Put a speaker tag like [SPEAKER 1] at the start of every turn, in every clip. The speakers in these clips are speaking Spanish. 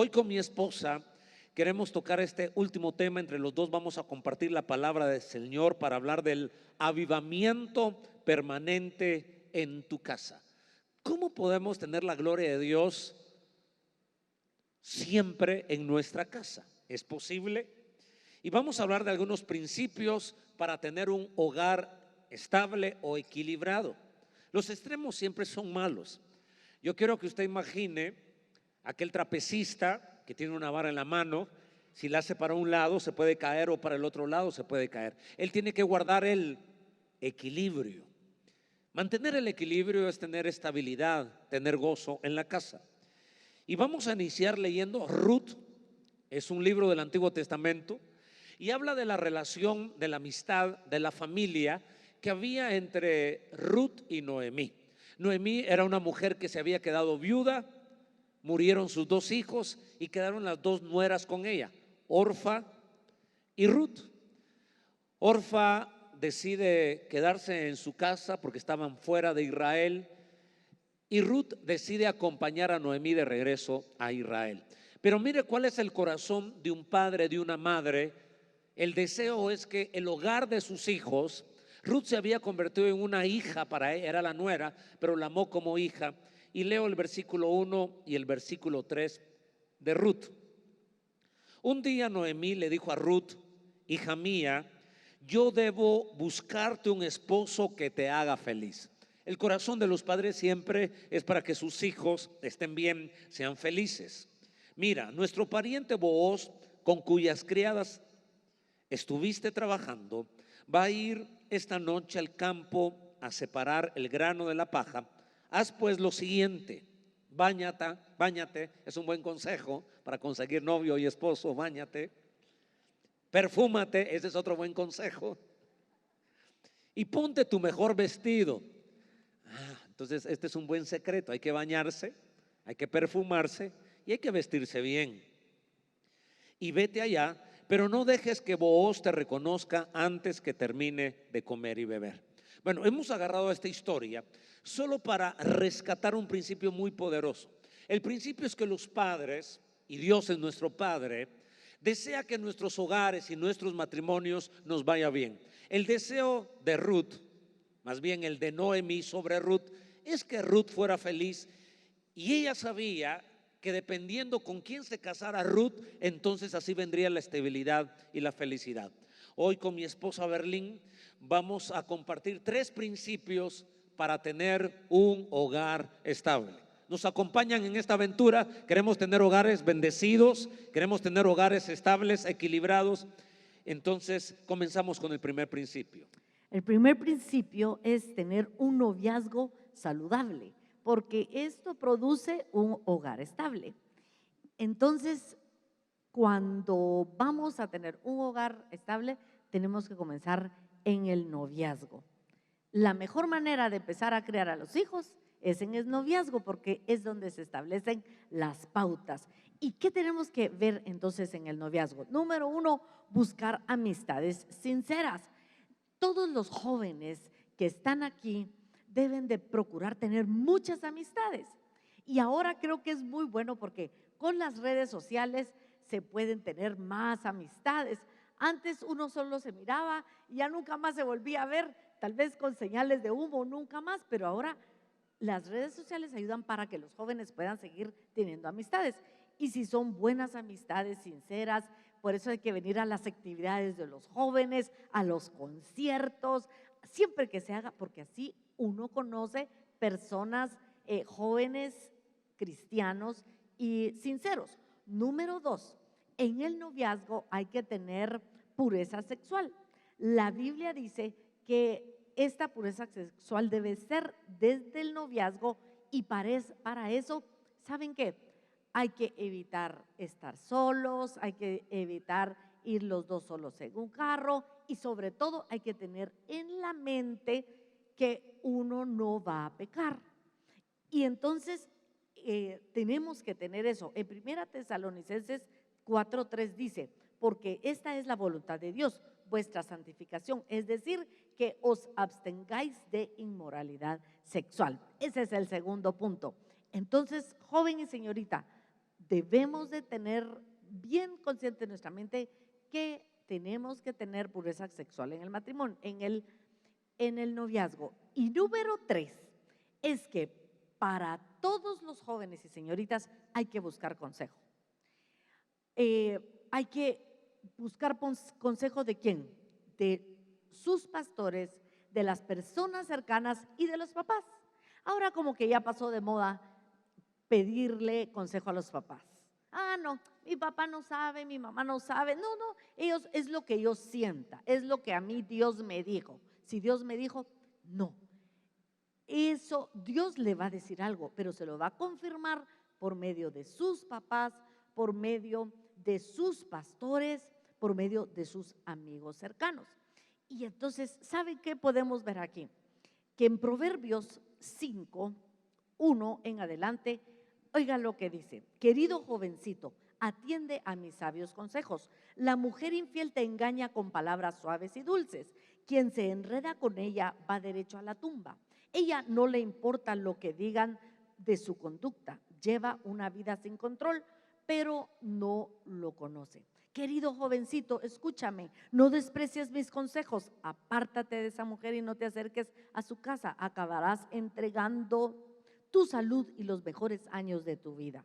[SPEAKER 1] Hoy con mi esposa queremos tocar este último tema. Entre los dos vamos a compartir la palabra del Señor para hablar del avivamiento permanente en tu casa. ¿Cómo podemos tener la gloria de Dios siempre en nuestra casa? ¿Es posible? Y vamos a hablar de algunos principios para tener un hogar estable o equilibrado. Los extremos siempre son malos. Yo quiero que usted imagine aquel trapecista que tiene una vara en la mano. Si la hace para un lado se puede caer, o para el otro lado se puede caer. Él tiene que guardar el equilibrio. Mantener el equilibrio es tener estabilidad, tener gozo en la casa. Y vamos a iniciar leyendo Ruth. Es un libro del Antiguo Testamento y habla de la relación, de la amistad, de la familia que había entre Ruth y Noemí. Noemí era una mujer que se había quedado viuda, murieron sus dos hijos y quedaron las dos nueras con ella, Orfa y Ruth. Orfa decide quedarse en su casa porque estaban fuera de Israel, y Ruth decide acompañar a Noemí de regreso a Israel. Pero mire cuál es el corazón de un padre, de una madre. El deseo es que el hogar de sus hijos, Ruth se había convertido en una hija para ella, era la nuera, pero la amó como hija. Y leo el versículo 1 y el versículo 3 de Ruth. Un día Noemí le dijo a Ruth: hija mía, yo debo buscarte un esposo que te haga feliz. El corazón de los padres siempre es para que sus hijos estén bien, sean felices. Mira, nuestro pariente Booz, con cuyas criadas estuviste trabajando, va a ir esta noche al campo a separar el grano de la paja. Haz pues lo siguiente: báñate, es un buen consejo para conseguir novio y esposo, báñate. Perfúmate, ese es otro buen consejo. Y ponte tu mejor vestido. Entonces este es un buen secreto: hay que bañarse, hay que perfumarse y hay que vestirse bien. Y vete allá, pero no dejes que Booz te reconozca antes que termine de comer y beber. Bueno, hemos agarrado esta historia solo para rescatar un principio muy poderoso. El principio es que los padres, y Dios es nuestro Padre, desea que nuestros hogares y nuestros matrimonios nos vaya bien. El deseo de Ruth, más bien el de Noemí sobre Ruth, es que Ruth fuera feliz, y ella sabía que dependiendo con quién se casara Ruth, entonces así vendría la estabilidad y la felicidad. Hoy con mi esposa Berlín vamos a compartir 3 principios para tener un hogar estable. Nos acompañan en esta aventura. Queremos tener hogares bendecidos, queremos tener hogares estables, equilibrados. Entonces comenzamos con el primer principio.
[SPEAKER 2] El primer principio es tener un noviazgo saludable, porque esto produce un hogar estable. Entonces, cuando vamos a tener un hogar estable, tenemos que comenzar en el noviazgo. La mejor manera de empezar a criar a los hijos es en el noviazgo, porque es donde se establecen las pautas. ¿Y qué tenemos que ver entonces en el noviazgo? Número 1, buscar amistades sinceras. Todos los jóvenes que están aquí deben de procurar tener muchas amistades. Y ahora creo que es muy bueno porque con las redes sociales se pueden tener más amistades. Antes uno solo se miraba y ya nunca más se volvía a ver, tal vez con señales de humo, nunca más, pero ahora las redes sociales ayudan para que los jóvenes puedan seguir teniendo amistades. Y si son buenas amistades, sinceras, por eso hay que venir a las actividades de los jóvenes, a los conciertos, siempre que se haga, porque así uno conoce personas jóvenes, cristianos y sinceros. Número 2, en el noviazgo hay que tener pureza sexual. La Biblia dice que esta pureza sexual debe ser desde el noviazgo, y para eso, ¿saben qué? Hay que evitar estar solos, hay que evitar ir los dos solos en un carro, y sobre todo hay que tener en la mente que uno no va a pecar. Y entonces tenemos que tener eso. En 1 Tesalonicenses 4:3 dice: porque esta es la voluntad de Dios, vuestra santificación, es decir, que os abstengáis de inmoralidad sexual. Ese es el segundo punto. Entonces, joven y señorita, debemos de tener bien consciente en nuestra mente que tenemos que tener pureza sexual en el matrimonio, en el noviazgo. Y número 3 es que para todos los jóvenes y señoritas hay que buscar consejo. Hay que buscar consejo ¿de quién? De sus pastores, de las personas cercanas y de los papás. Ahora como que ya pasó de moda pedirle consejo a los papás. Ah, no, mi papá no sabe, mi mamá no sabe. No, no, ellos es lo que yo sienta, es lo que a mí Dios me dijo. Si Dios me dijo, no. Eso Dios le va a decir algo, pero se lo va a confirmar por medio de sus papás, por medio de sus pastores, por medio de sus amigos cercanos. Y entonces, ¿saben qué podemos ver aquí? Que en Proverbios 5, 1 en adelante, oiga lo que dice: querido jovencito, atiende a mis sabios consejos. La mujer infiel te engaña con palabras suaves y dulces. Quien se enreda con ella va derecho a la tumba. Ella no le importa lo que digan de su conducta. Lleva una vida sin control, pero no lo conoce. Querido jovencito, escúchame, no desprecies mis consejos. Apártate de esa mujer y no te acerques a su casa. Acabarás entregando tu salud y los mejores años de tu vida.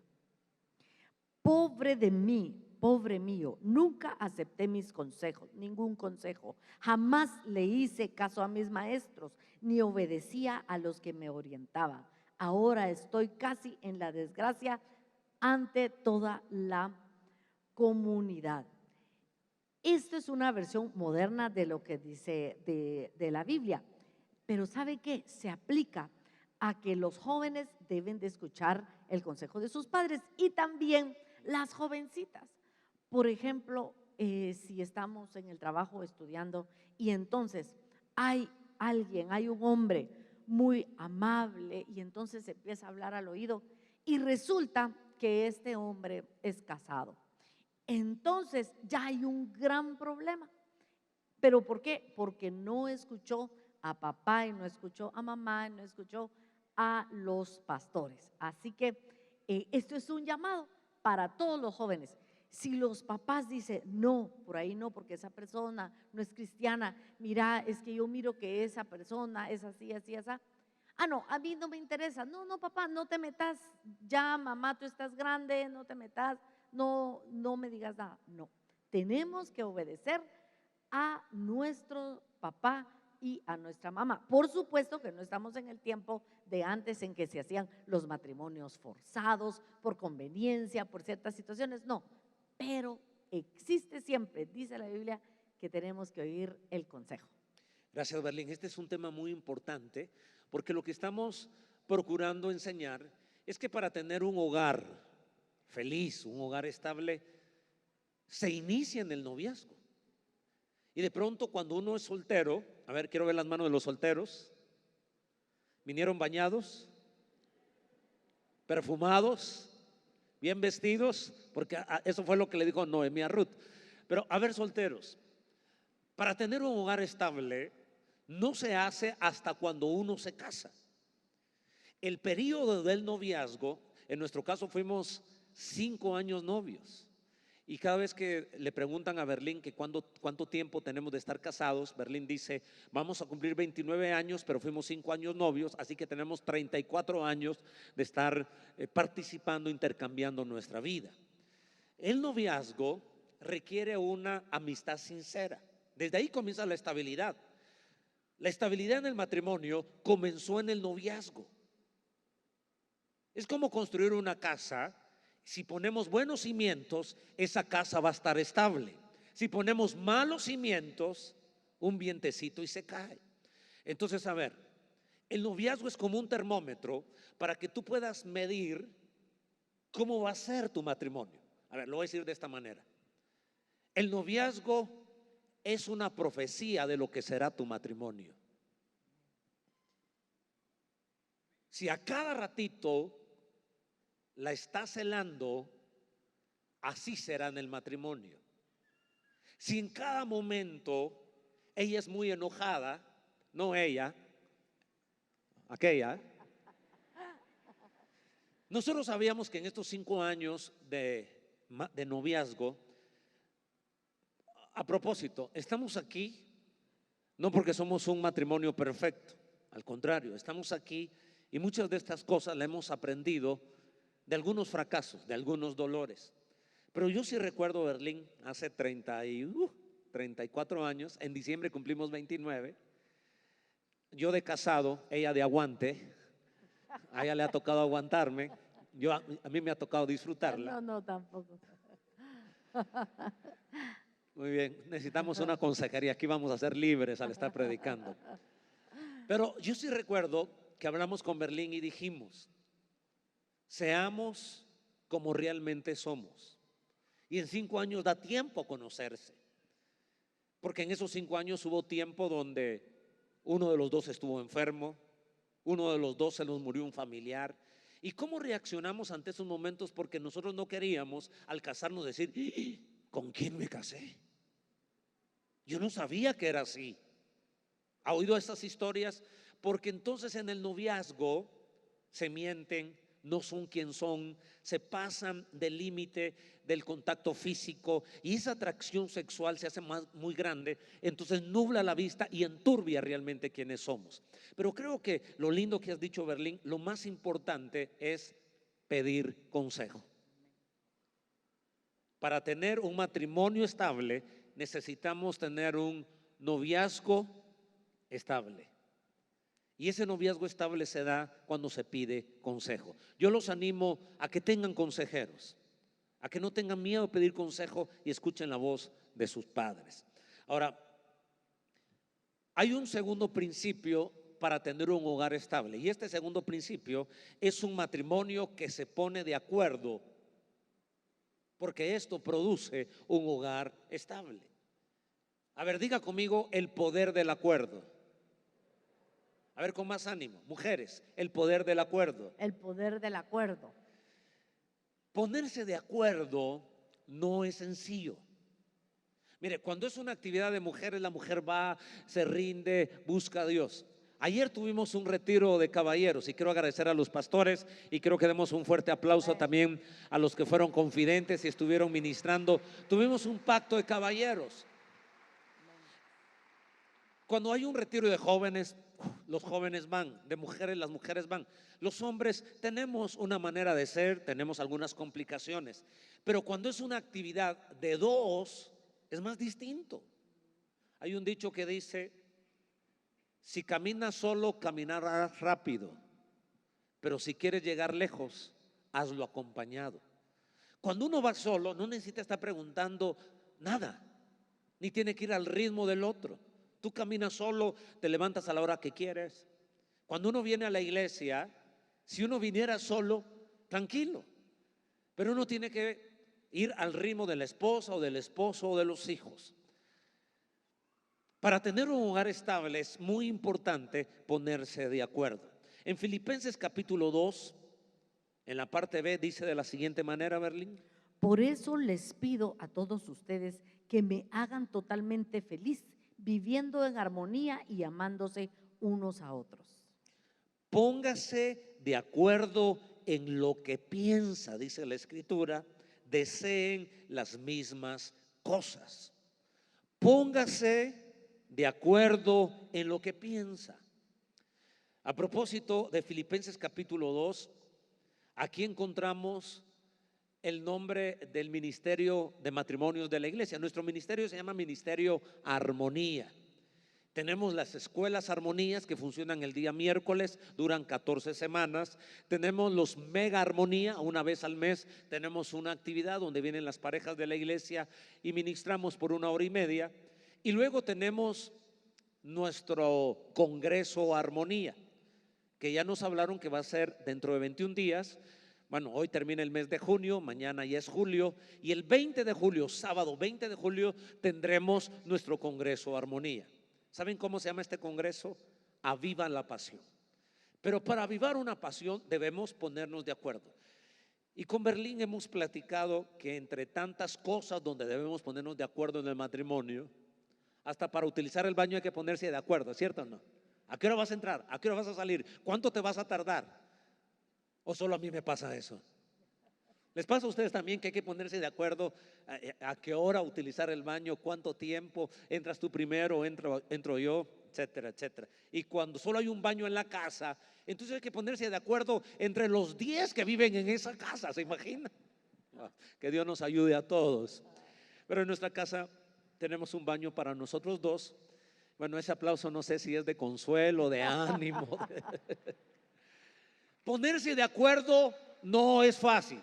[SPEAKER 2] Pobre de mí, pobre mío, nunca acepté mis consejos, ningún consejo. Jamás le hice caso a mis maestros, ni obedecía a los que me orientaban. Ahora estoy casi en la desgracia ante toda la comunidad. Esta es una versión moderna de lo que dice de la Biblia, pero ¿sabe qué? Se aplica a que los jóvenes deben de escuchar el consejo de sus padres y también las jovencitas. Por ejemplo, si estamos en el trabajo estudiando y entonces hay alguien, hay un hombre muy amable y entonces empieza a hablar al oído y resulta que este hombre es casado. Entonces ya hay un gran problema. ¿Pero por qué? Porque no escuchó a papá y no escuchó a mamá y no escuchó a los pastores. Así que esto es un llamado para todos los jóvenes. Si los papás dicen, no, por ahí no, porque esa persona no es cristiana, mira, es que yo miro que esa persona es así, así, así. Ah, no, a mí no me interesa. No, no, papá, no te metas, ya mamá, tú estás grande, no te metas, no, no me digas nada. No, tenemos que obedecer a nuestro papá y a nuestra mamá. Por supuesto que no estamos en el tiempo de antes en que se hacían los matrimonios forzados por conveniencia, por ciertas situaciones, no, pero existe siempre, dice la Biblia, que tenemos que oír el consejo.
[SPEAKER 1] Gracias, Berlín. Este es un tema muy importante porque lo que estamos procurando enseñar es que para tener un hogar feliz, un hogar estable, se inicia en el noviazgo. Y de pronto cuando uno es soltero, a ver, quiero ver las manos de los solteros. ¿Vinieron bañados? ¿Perfumados? ¿Bien vestidos? Porque eso fue lo que le dijo Noemí a Ruth. Pero a ver, solteros, para tener un hogar estable no se hace hasta cuando uno se casa. El periodo del noviazgo, en nuestro caso fuimos 5 años novios. Y cada vez que le preguntan a Berlín que cuánto tiempo tenemos de estar casados, Berlín dice, vamos a cumplir 29 años, pero fuimos 5 años novios, así que tenemos 34 años de estar participando, intercambiando nuestra vida. El noviazgo requiere una amistad sincera. Desde ahí comienza la estabilidad. La estabilidad en el matrimonio comenzó en el noviazgo. Es como construir una casa. Si ponemos buenos cimientos, esa casa va a estar estable. Si ponemos malos cimientos, un vientecito y se cae. Entonces, a ver, el noviazgo es como un termómetro para que tú puedas medir cómo va a ser tu matrimonio. A ver, lo voy a decir de esta manera. El noviazgo es una profecía de lo que será tu matrimonio. Si a cada ratito la está celando, así será en el matrimonio. Si en cada momento ella es muy enojada, no ella, aquella, Nosotros sabíamos que en estos 5 años de noviazgo, a propósito, estamos aquí no porque somos un matrimonio perfecto, al contrario, estamos aquí y muchas de estas cosas las hemos aprendido de algunos fracasos, de algunos dolores. Pero yo sí recuerdo Berlín hace 34 años, en diciembre cumplimos 29, yo de casado, ella de aguante, a ella le ha tocado aguantarme, a mí me ha tocado disfrutarla.
[SPEAKER 2] No, no, tampoco.
[SPEAKER 1] Muy bien, necesitamos una consejería, aquí vamos a ser libres al estar predicando. Pero yo sí recuerdo que hablamos con Berlín y dijimos, seamos como realmente somos. Y en 5 años da tiempo a conocerse, porque en esos 5 años hubo tiempo donde uno de los dos estuvo enfermo, uno de los dos se nos murió un familiar. ¿Y cómo reaccionamos ante esos momentos? Porque nosotros no queríamos al casarnos decir, ¿con quién me casé? Yo no sabía que era así. ¿Ha oído estas historias? Porque entonces en el noviazgo se mienten, no son quien son, se pasan del límite del contacto físico y esa atracción sexual se hace muy grande, entonces nubla la vista y enturbia realmente quienes somos. Pero creo que lo lindo que has dicho, Berlín, lo más importante es pedir consejo. Para tener un matrimonio estable necesitamos tener un noviazgo estable. Y ese noviazgo estable se da cuando se pide consejo. Yo los animo a que tengan consejeros, a que no tengan miedo a pedir consejo y escuchen la voz de sus padres. Ahora, hay un segundo principio para tener un hogar estable. Y este segundo principio es un matrimonio que se pone de acuerdo, porque esto produce un hogar estable. A ver, diga conmigo el poder del acuerdo. A ver, con más ánimo, mujeres, el poder del acuerdo.
[SPEAKER 2] El poder del acuerdo.
[SPEAKER 1] Ponerse de acuerdo no es sencillo. Mire, cuando es una actividad de mujeres, la mujer va, se rinde, busca a Dios. Ayer tuvimos un retiro de caballeros y quiero agradecer a los pastores y quiero que demos un fuerte aplauso también a los que fueron confidentes y estuvieron ministrando. Tuvimos un pacto de caballeros. Cuando hay un retiro de jóvenes, los jóvenes van, de mujeres, las mujeres van. Los hombres tenemos una manera de ser, tenemos algunas complicaciones, pero cuando es una actividad de dos, es más distinto. Hay un dicho que dice, si caminas solo, caminarás rápido, pero si quieres llegar lejos, hazlo acompañado. Cuando uno va solo, no necesita estar preguntando nada, ni tiene que ir al ritmo del otro. Tú caminas solo, te levantas a la hora que quieres. Cuando uno viene a la iglesia, si uno viniera solo, tranquilo, pero uno tiene que ir al ritmo de la esposa o del esposo o de los hijos. Para tener un hogar estable es muy importante ponerse de acuerdo. En Filipenses capítulo 2, en la parte B, dice de la siguiente manera, Berlín.
[SPEAKER 2] Por eso les pido a todos ustedes que me hagan totalmente feliz, viviendo en armonía y amándose unos a otros.
[SPEAKER 1] Póngase de acuerdo en lo que piensa, dice la Escritura, deseen las mismas cosas. Póngase de acuerdo en lo que piensa. A propósito de Filipenses capítulo 2, aquí encontramos el nombre del ministerio de matrimonios de la iglesia. Nuestro ministerio se llama Ministerio Armonía. Tenemos las escuelas Armonías que funcionan el día miércoles, duran 14 semanas. Tenemos los Mega Armonía, una vez al mes tenemos una actividad donde vienen las parejas de la iglesia y ministramos por 1 hora y media. Y luego tenemos nuestro Congreso Armonía, que ya nos hablaron que va a ser dentro de 21 días. Bueno, hoy termina el mes de junio, mañana ya es julio y el 20 de julio, sábado 20 de julio, tendremos nuestro Congreso Armonía. ¿Saben cómo se llama este congreso? Aviva la pasión. Pero para avivar una pasión debemos ponernos de acuerdo. Y con Berlín hemos platicado que entre tantas cosas donde debemos ponernos de acuerdo en el matrimonio, hasta para utilizar el baño hay que ponerse de acuerdo, ¿cierto o no? ¿A qué hora vas a entrar? ¿A qué hora vas a salir? ¿Cuánto te vas a tardar? ¿O solo a mí me pasa eso? ¿Les pasa a ustedes también que hay que ponerse de acuerdo a qué hora utilizar el baño, cuánto tiempo, entras tú primero, entro yo, etcétera, etcétera? Y cuando solo hay un baño en la casa, entonces hay que ponerse de acuerdo entre los 10 que viven en esa casa, ¿se imagina? Que Dios nos ayude a todos. Pero en nuestra casa tenemos un baño para nosotros dos. Bueno, ese aplauso no sé si es de consuelo, de ánimo. Ponerse de acuerdo no es fácil.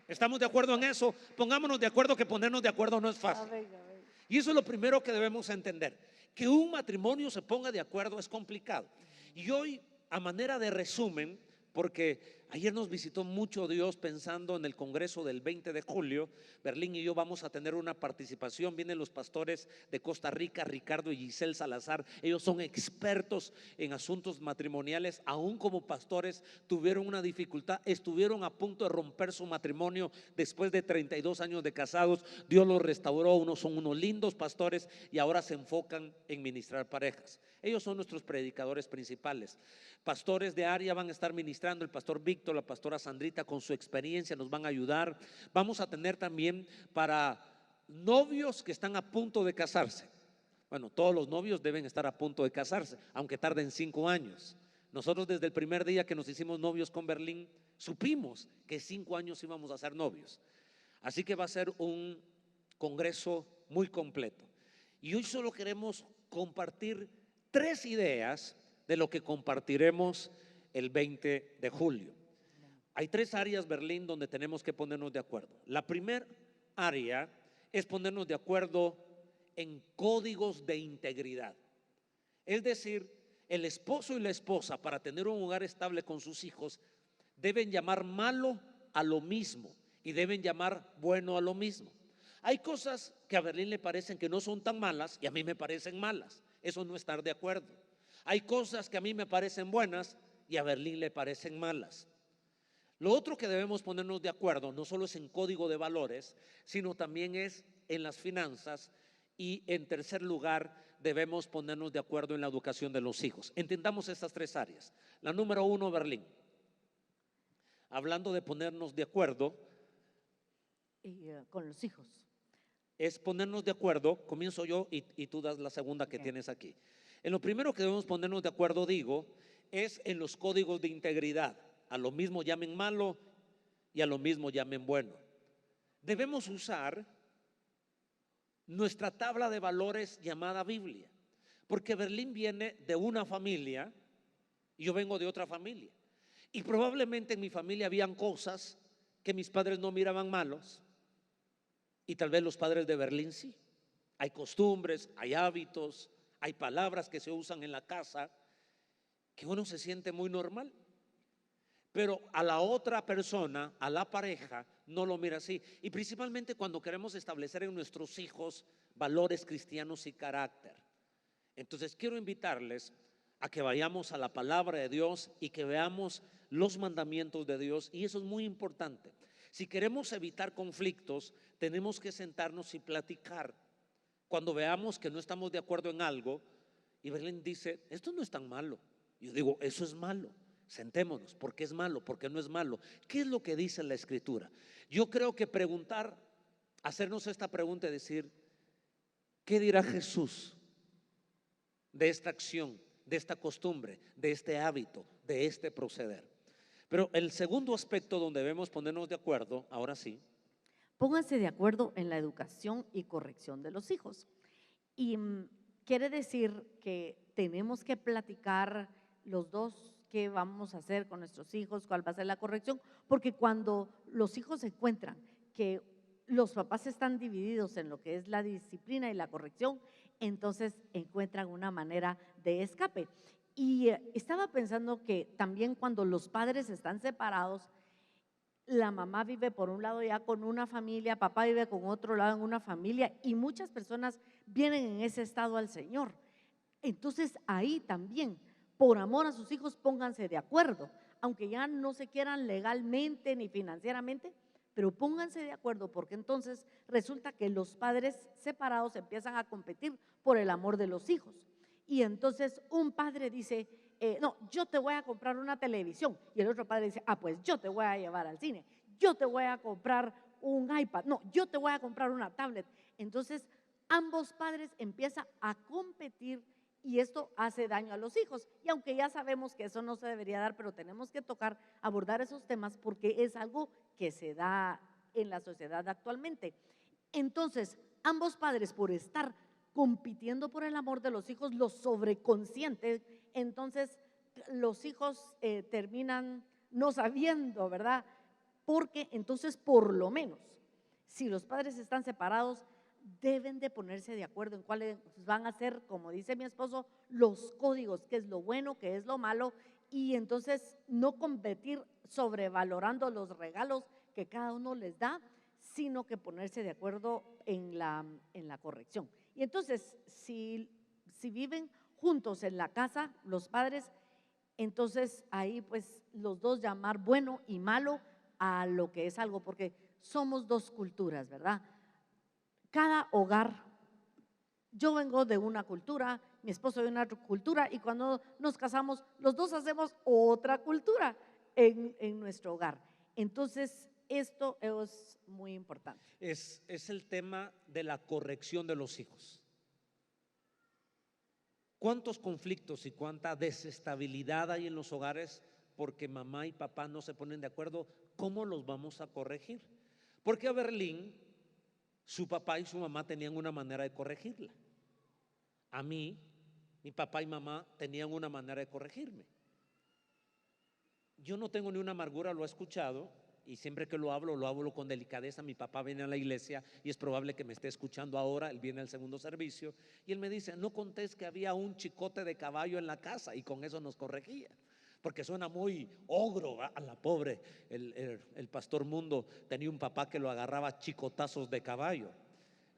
[SPEAKER 1] ¿Estamos de acuerdo en eso? Pongámonos de acuerdo que ponernos de acuerdo no es fácil. Y eso es lo primero que debemos entender. Que un matrimonio se ponga de acuerdo es complicado. Y hoy, a manera de resumen, porque ayer nos visitó mucho Dios pensando en el Congreso del 20 de julio, Berlín y yo vamos a tener una participación. Vienen los pastores de Costa Rica, Ricardo y Giselle Salazar. Ellos son expertos en asuntos matrimoniales. Aún como pastores tuvieron una dificultad, estuvieron a punto de romper su matrimonio después de 32 años de casados. Dios los restauró, son unos lindos pastores y ahora se enfocan en ministrar parejas. Ellos son nuestros predicadores principales. Pastores de área van a estar ministrando, el pastor Víctor, la pastora Sandrita con su experiencia nos van a ayudar. Vamos a tener también para novios que están a punto de casarse. Bueno, todos los novios deben estar a punto de casarse, aunque tarden 5 años. Nosotros desde el primer día que nos hicimos novios con Berlín, supimos que 5 años íbamos a ser novios. Así que va a ser un congreso muy completo. Y hoy solo queremos compartir 3 ideas de lo que compartiremos el 20 de julio. Hay 3 áreas, Berlín, donde tenemos que ponernos de acuerdo. La primera área es ponernos de acuerdo en códigos de integridad. Es decir, el esposo y la esposa, para tener un hogar estable con sus hijos, deben llamar malo a lo mismo y deben llamar bueno a lo mismo. Hay cosas que a Berlín le parecen que no son tan malas y a mí me parecen malas. Eso no es estar de acuerdo. Hay cosas que a mí me parecen buenas y a Berlín le parecen malas. Lo otro que debemos ponernos de acuerdo no solo es en código de valores, sino también es en las finanzas. Y en tercer lugar, debemos ponernos de acuerdo en la educación de los hijos. Entendamos estas 3 áreas. La número 1, Berlín. Hablando de ponernos de acuerdo
[SPEAKER 2] con los hijos.
[SPEAKER 1] Es ponernos de acuerdo, comienzo yo y tú das la segunda que tienes aquí. En lo primero que debemos ponernos de acuerdo, digo, es en los códigos de integridad. A lo mismo llamen malo y a lo mismo llamen bueno. Debemos usar nuestra tabla de valores llamada Biblia, porque Berlín viene de una familia y yo vengo de otra familia. Y probablemente en mi familia habían cosas que mis padres no miraban malos y tal vez los padres de Berlín sí. Hay costumbres, hay hábitos, hay palabras que se usan en la casa que uno se siente muy normal, pero a la otra persona, a la pareja, no lo mira así. Y principalmente cuando queremos establecer en nuestros hijos valores cristianos y carácter. Entonces quiero invitarles a que vayamos a la palabra de Dios y que veamos los mandamientos de Dios, y eso es muy importante. Si queremos evitar conflictos, tenemos que sentarnos y platicar. Cuando veamos que no estamos de acuerdo en algo y Berlín dice, esto no es tan malo, yo digo, eso es malo. Sentémonos, ¿por qué es malo? ¿Por qué no es malo? ¿Qué es lo que dice la Escritura? Yo creo que preguntar, hacernos esta pregunta y decir, ¿qué dirá Jesús de esta acción, de esta costumbre, de este hábito, de este proceder? Pero el segundo aspecto donde debemos ponernos de acuerdo, ahora sí.
[SPEAKER 2] Pónganse de acuerdo en la educación y corrección de los hijos. Y quiere decir que tenemos que platicar los dos qué vamos a hacer con nuestros hijos, cuál va a ser la corrección, porque cuando los hijos encuentran que los papás están divididos en lo que es la disciplina y la corrección, entonces encuentran una manera de escape. Y estaba pensando que también cuando los padres están separados, la mamá vive por un lado ya con una familia, papá vive con otro lado en una familia, y muchas personas vienen en ese estado al Señor. Entonces ahí también, por amor a sus hijos, pónganse de acuerdo, aunque ya no se quieran legalmente ni financieramente, pero pónganse de acuerdo, porque entonces resulta que los padres separados empiezan a competir por el amor de los hijos. Y entonces un padre dice, no, yo te voy a comprar una televisión. Y el otro padre dice, ah, pues yo te voy a llevar al cine, yo te voy a comprar un iPad, no, yo te voy a comprar una tablet. Entonces, ambos padres empiezan a competir y esto hace daño a los hijos. Y aunque ya sabemos que eso no se debería dar, pero tenemos que abordar esos temas porque es algo que se da en la sociedad actualmente. Entonces, ambos padres, por estar compitiendo por el amor de los hijos, los sobreconscientes, entonces los hijos terminan no sabiendo, ¿verdad? Porque entonces, por lo menos, si los padres están separados, deben de ponerse de acuerdo en cuáles van a ser, como dice mi esposo, los códigos, qué es lo bueno, qué es lo malo, y entonces no competir sobrevalorando los regalos que cada uno les da, sino que ponerse de acuerdo en la corrección. Y entonces, si viven juntos en la casa, los padres, entonces ahí pues los dos llamar bueno y malo a lo que es algo, porque somos dos culturas, ¿verdad? Cada hogar, yo vengo de una cultura, mi esposo de una cultura, y cuando nos casamos, los dos hacemos otra cultura en nuestro hogar. Entonces, esto es muy importante.
[SPEAKER 1] Es el tema de la corrección de los hijos. ¿Cuántos conflictos y cuánta desestabilidad hay en los hogares porque mamá y papá no se ponen de acuerdo? ¿Cómo los vamos a corregir? Porque a Berlín, su papá y su mamá tenían una manera de corregirla. A mí, mi papá y mamá tenían una manera de corregirme. Yo no tengo ni una amargura, lo he escuchado, y siempre que lo hablo con delicadeza. Mi papá viene a la iglesia y es probable que me esté escuchando ahora. Él viene al segundo servicio y él me dice: no contés que había un chicote de caballo en la casa, y con eso nos corregía, porque suena muy ogro a la pobre. El pastor Mundo tenía un papá que lo agarraba chicotazos de caballo.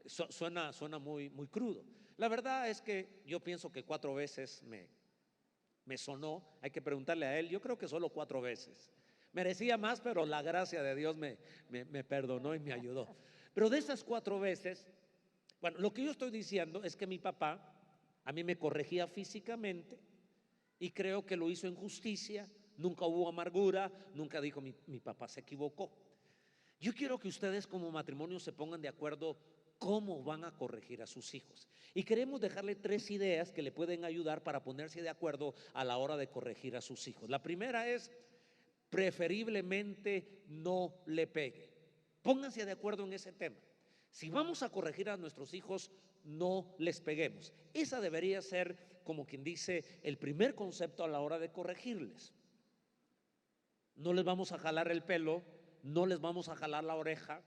[SPEAKER 1] Suena muy, muy crudo. La verdad es que yo pienso que 4 veces me sonó. Hay que preguntarle a él. Yo creo que solo 4 veces. Merecía más, pero la gracia de Dios me perdonó y me ayudó. Pero de esas 4 veces, bueno, lo que yo estoy diciendo es que mi papá a mí me corregía físicamente, y creo que lo hizo en justicia. Nunca hubo amargura, nunca dijo mi papá se equivocó. Yo quiero que ustedes como matrimonio se pongan de acuerdo cómo van a corregir a sus hijos, y queremos dejarle 3 ideas que le pueden ayudar para ponerse de acuerdo a la hora de corregir a sus hijos. La primera es: preferiblemente no le pegue. Pónganse de acuerdo en ese tema. Si vamos a corregir a nuestros hijos, no les peguemos. Esa debería ser, como quien dice, el primer concepto a la hora de corregirles. No les vamos a jalar el pelo, no les vamos a jalar la oreja.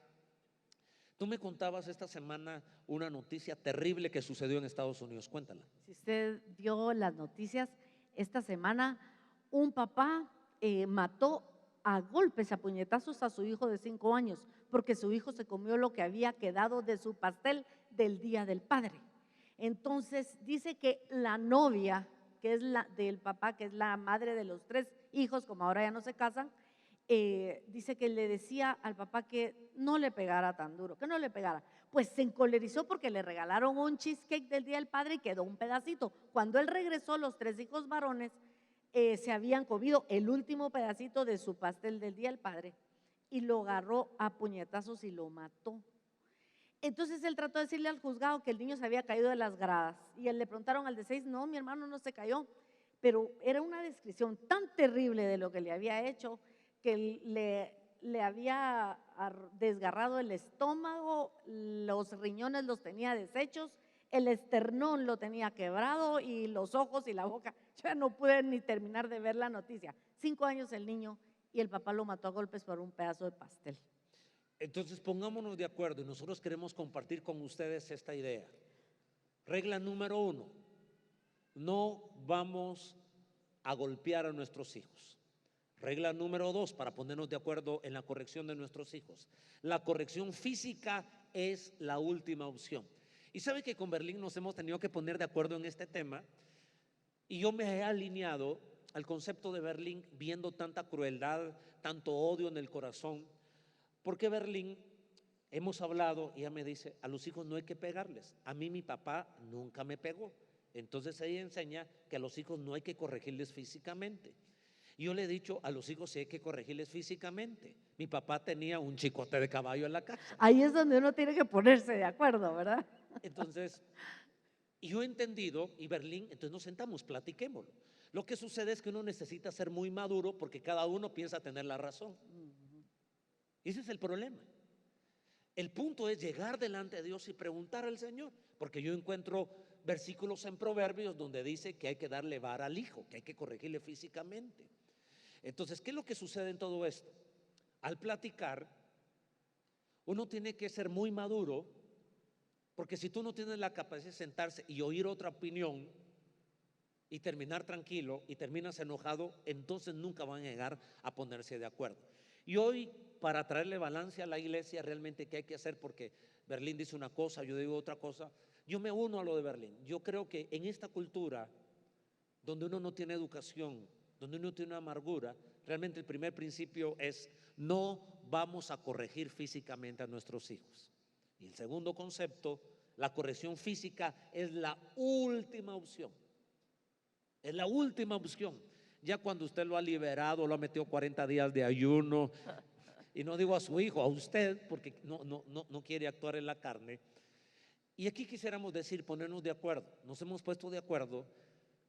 [SPEAKER 1] Tú me contabas esta semana una noticia terrible que sucedió en Estados Unidos. Cuéntala.
[SPEAKER 2] Si usted vio las noticias esta semana, un papá mató a golpes, a puñetazos a su hijo de 5 años, porque su hijo se comió lo que había quedado de su pastel del Día del Padre. Entonces dice que la novia, que es la del papá, que es la madre de los 3 hijos, como ahora ya no se casan, dice que le decía al papá que no le pegara tan duro, que no le pegara. Pues se encolerizó porque le regalaron un cheesecake del Día del Padre y quedó un pedacito. Cuando él regresó, los 3 hijos varones se habían comido el último pedacito de su pastel del Día del Padre y lo agarró a puñetazos y lo mató. Entonces él trató de decirle al juzgado que el niño se había caído de las gradas, y él le preguntaron al de 6, no, mi hermano no se cayó, pero era una descripción tan terrible de lo que le había hecho, que le había desgarrado el estómago, los riñones los tenía deshechos, el esternón lo tenía quebrado y los ojos y la boca. Yo ya no pude ni terminar de ver la noticia. 5 años el niño, y el papá lo mató a golpes por un pedazo de pastel.
[SPEAKER 1] Entonces pongámonos de acuerdo, y nosotros queremos compartir con ustedes esta idea. Regla número 1: no vamos a golpear a nuestros hijos. Regla número 2, para ponernos de acuerdo en la corrección de nuestros hijos: la corrección física es la última opción. Y sabe que con Berlín nos hemos tenido que poner de acuerdo en este tema, y yo me he alineado al concepto de Berlín, viendo tanta crueldad, tanto odio en el corazón. Porque Berlín, hemos hablado, y ella me dice: a los hijos no hay que pegarles. A mí mi papá nunca me pegó, Entonces ahí enseña que a los hijos no hay que corregirles físicamente. Yo le he dicho a los hijos sí hay que corregirles físicamente. Mi papá tenía un chicote de caballo en la casa.
[SPEAKER 2] Ahí es donde uno tiene que ponerse de acuerdo, ¿verdad?
[SPEAKER 1] Entonces, yo he entendido, y Berlín, entonces nos sentamos, platiquémoslo. Lo que sucede es que uno necesita ser muy maduro porque cada uno piensa tener la razón. Ese es el problema. El punto es llegar delante de Dios y preguntar al Señor, porque yo encuentro versículos en Proverbios donde dice que hay que darle vara al hijo, que hay que corregirle físicamente. Entonces, ¿qué es lo que sucede en todo esto? Al platicar, uno tiene que ser muy maduro, porque si tú no tienes la capacidad de sentarse y oír otra opinión y terminar tranquilo y terminas enojado, entonces nunca van a llegar a ponerse de acuerdo. Y hoy, para traerle balance a la iglesia, realmente qué hay que hacer, porque Berlín dice una cosa, yo digo otra cosa, yo me uno a lo de Berlín. Yo creo que en esta cultura donde uno no tiene educación, donde uno tiene una amargura, realmente el primer principio es no vamos a corregir físicamente a nuestros hijos. Y el segundo concepto, la corrección física es la última opción. Es la última opción. Ya cuando usted lo ha liberado, lo ha metido 40 días de ayuno, y no digo a su hijo, a usted, porque no quiere actuar en la carne. Y aquí quisiéramos decir, ponernos de acuerdo. Nos hemos puesto de acuerdo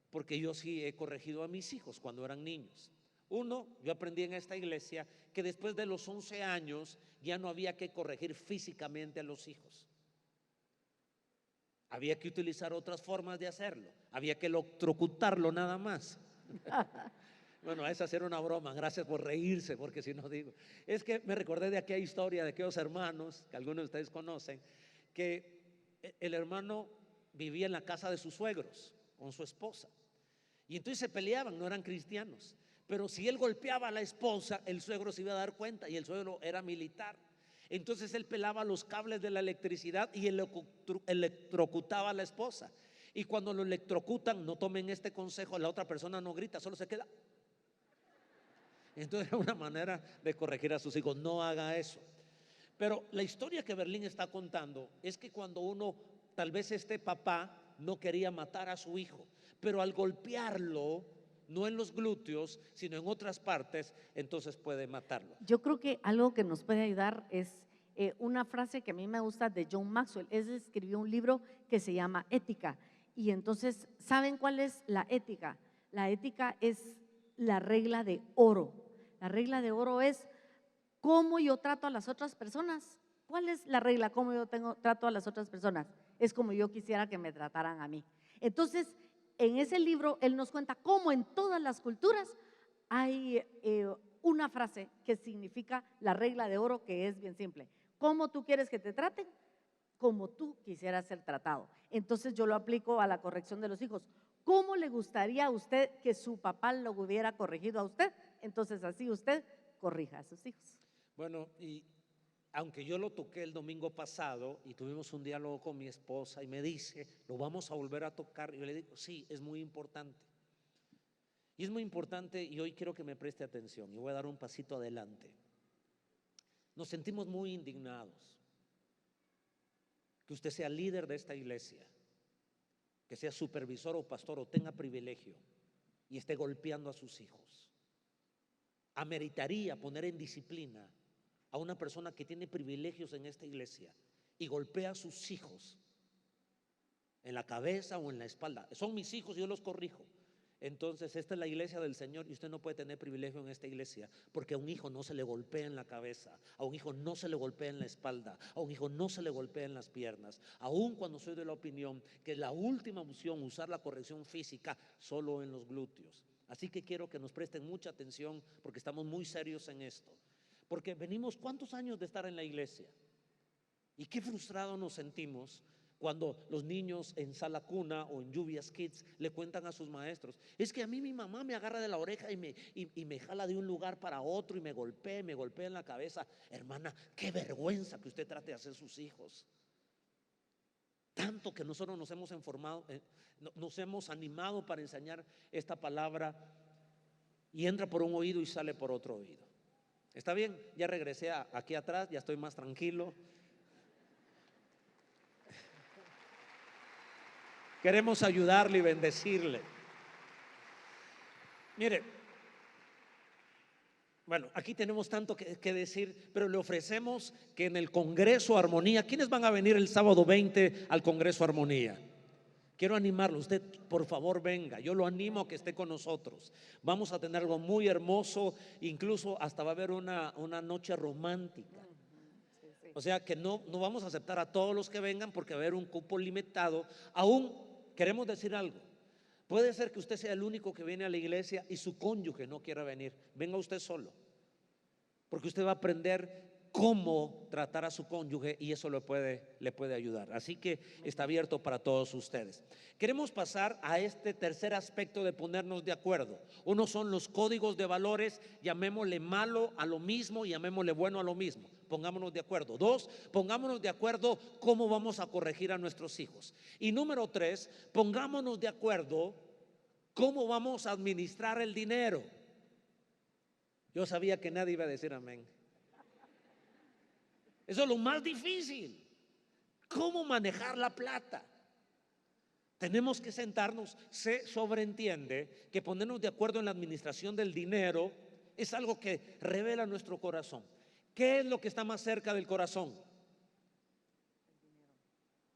[SPEAKER 1] porque yo sí he corregido a mis hijos cuando eran niños. Uno, yo aprendí en esta iglesia que después de los 11 años ya no había que corregir físicamente a los hijos. Había que utilizar otras formas de hacerlo. Había que electrocutarlo nada más. Bueno, esa era una broma, gracias por reírse, porque si no digo, es que me recordé de aquella historia de aquellos hermanos que algunos de ustedes conocen, que el hermano vivía en la casa de sus suegros con su esposa, y entonces se peleaban, no eran cristianos, pero si él golpeaba a la esposa, el suegro se iba a dar cuenta, y el suegro era militar. Entonces él pelaba los cables de la electricidad y electrocutaba a la esposa. Y cuando lo electrocutan, no tomen este consejo, la otra persona no grita, solo se queda. Entonces era una manera de corregir a sus hijos, no haga eso. Pero la historia que Berlín está contando es que cuando uno, tal vez este papá no quería matar a su hijo, pero al golpearlo, no en los glúteos, sino en otras partes, entonces puede matarlo.
[SPEAKER 2] Yo creo que algo que nos puede ayudar es una frase que a mí me gusta de John Maxwell. Él escribió un libro que se llama Ética. Y entonces, ¿saben cuál es la ética? La ética es la regla de oro. La regla de oro es cómo yo trato a las otras personas. ¿Cuál es la regla? ¿Cómo yo trato a las otras personas? Es como yo quisiera que me trataran a mí. Entonces, en ese libro, él nos cuenta cómo en todas las culturas hay una frase que significa la regla de oro, que es bien simple. ¿Cómo tú quieres que te traten? Como tú quisieras ser tratado. Entonces yo lo aplico a la corrección de los hijos. ¿Cómo le gustaría a usted que su papá lo hubiera corregido a usted? Entonces así usted corrija a sus hijos.
[SPEAKER 1] Bueno, y aunque yo lo toqué el domingo pasado y tuvimos un diálogo con mi esposa y me dice, lo vamos a volver a tocar, y yo le digo, sí, es muy importante. Y es muy importante, y hoy quiero que me preste atención y voy a dar un pasito adelante. Nos sentimos muy indignados que usted sea líder de esta iglesia, que sea supervisor o pastor o tenga privilegio y esté golpeando a sus hijos. Ameritaría poner en disciplina a una persona que tiene privilegios en esta iglesia y golpea a sus hijos en la cabeza o en la espalda. Son mis hijos, yo los corrijo. Entonces esta es la iglesia del Señor y usted no puede tener privilegio en esta iglesia, porque a un hijo no se le golpea en la cabeza, a un hijo no se le golpea en la espalda, a un hijo no se le golpea en las piernas, aun cuando soy de la opinión que es la última opción usar la corrección física solo en los glúteos. Así que quiero que nos presten mucha atención porque estamos muy serios en esto, porque venimos ¿cuántos años de estar en la iglesia? Y qué frustrados nos sentimos cuando los niños en sala cuna o en Lluvias Kids le cuentan a sus maestros, es que a mí mi mamá me agarra de la oreja y me jala de un lugar para otro y me golpea en la cabeza. Hermana, qué vergüenza que usted trate de hacer sus hijos. Tanto que nosotros nos hemos informado, nos hemos animado para enseñar esta palabra y entra por un oído y sale por otro oído. ¿Está bien? Ya regresé aquí atrás, ya estoy más tranquilo. Queremos ayudarle y bendecirle. Mire, bueno, aquí tenemos tanto que decir, pero le ofrecemos que en el Congreso Armonía, ¿quiénes van a venir el sábado 20 al Congreso Armonía? Quiero animarlo, usted por favor venga, yo lo animo a que esté con nosotros. Vamos a tener algo muy hermoso, incluso hasta va a haber una noche romántica. O sea que no vamos a aceptar a todos los que vengan porque va a haber un cupo limitado. Aún queremos decir algo, puede ser que usted sea el único que viene a la iglesia y su cónyuge no quiera venir. Venga usted solo, porque usted va a aprender cómo tratar a su cónyuge y eso le puede ayudar. Así que está abierto para todos ustedes. Queremos pasar a este tercer aspecto de ponernos de acuerdo. Uno son los códigos de valores, llamémosle malo a lo mismo y llamémosle bueno a lo mismo. Pongámonos de acuerdo. Dos, pongámonos de acuerdo cómo vamos a corregir a nuestros hijos. Y número tres, pongámonos de acuerdo cómo vamos a administrar el dinero. Yo sabía que nadie iba a decir amén. Eso es lo más difícil. ¿Cómo manejar la plata? Tenemos que sentarnos. Se sobreentiende que ponernos de acuerdo en la administración del dinero es algo que revela nuestro corazón. ¿Qué es lo que está más cerca del corazón?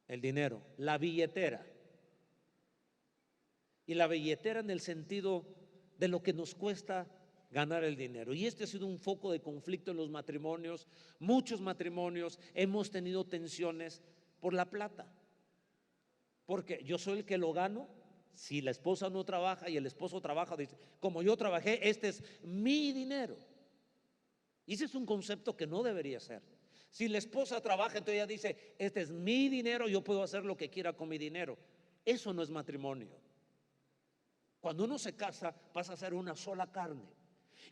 [SPEAKER 1] El dinero, la billetera. Y la billetera en el sentido de lo que nos cuesta ganar el dinero. Y este ha sido un foco de conflicto en los matrimonios. Muchos matrimonios hemos tenido tensiones por la plata, porque yo soy el que lo gano. Si la esposa no trabaja y el esposo trabaja, dice, como yo trabajé, este es mi dinero. Y ese es un concepto que no debería ser. Si la esposa trabaja, entonces ella dice, este es mi dinero, yo puedo hacer lo que quiera con mi dinero. Eso no es matrimonio. Cuando uno se casa, pasa a ser una sola carne.